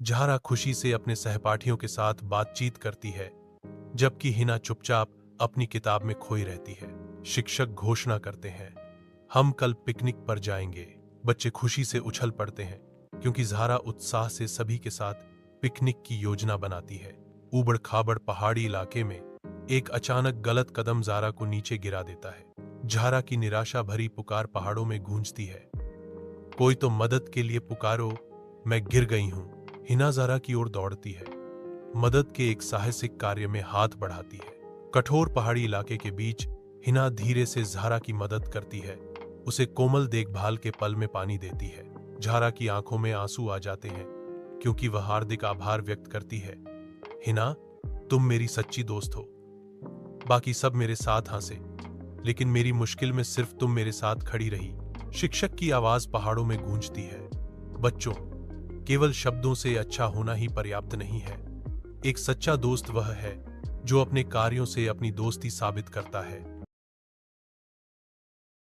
झारा खुशी से अपने सहपाठियों के साथ बातचीत करती है, जबकि हिना चुपचाप अपनी किताब में खोई रहती है। शिक्षक घोषणा करते हैं, हम कल पिकनिक पर जाएंगे। बच्चे खुशी से उछल पड़ते हैं, क्योंकि झारा उत्साह से सभी के साथ पिकनिक की योजना बनाती है। ऊबड़ खाबड़ पहाड़ी इलाके में एक अचानक गलत कदम झारा को नीचे गिरा देता है। झारा की निराशा भरी पुकार पहाड़ों में गूंजती है, कोई तो मदद के लिए पुकारो, मैं गिर गई हूं। हिना झारा की ओर दौड़ती है, मदद के एक साहसिक कार्य में हाथ बढ़ाती है। कठोर पहाड़ी इलाके के बीच हिना धीरे से झारा की मदद करती है, उसे कोमल देखभाल के पल में पानी देती है। झारा की आंखों में आंसू आ जाते हैं, क्योंकि वह हार्दिक आभार व्यक्त करती है। हिना, तुम मेरी सच्ची दोस्त हो। बाकी सब मेरे साथ हंसे, लेकिन मेरी मुश्किल में सिर्फ तुम मेरे साथ खड़ी रही। शिक्षक की आवाज पहाड़ों में गूंजती है, बच्चों, केवल शब्दों से अच्छा होना ही पर्याप्त नहीं है। एक सच्चा दोस्त वह है जो अपने कार्यों से अपनी दोस्ती साबित करता है।